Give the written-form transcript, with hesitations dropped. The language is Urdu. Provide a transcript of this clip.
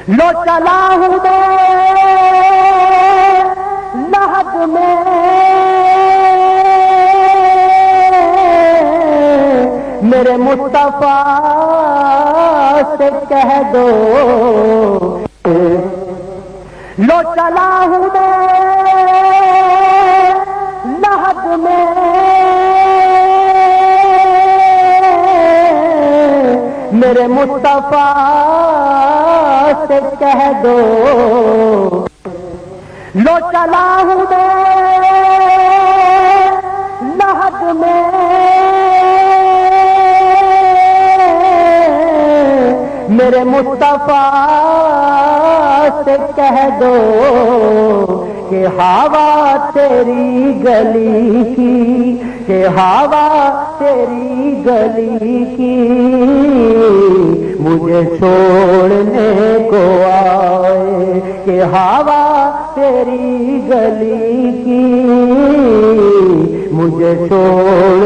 لو چلا ہوں میں لحد میں میرے مصطفیٰ سے کہہ دو، لو چلا ہوں میں لحد میں میرے مصطفیٰ سے کہہ دو، لو چلا ہوں میں لحد میں میرے مصطفیٰ سے کہہ دو کہ ہوا تیری گلی کی، کہ ہوا تیری گلی کی مجھے چھوڑنے کو آئے، کہ ہوا تیری گلی کی مجھے چھوڑ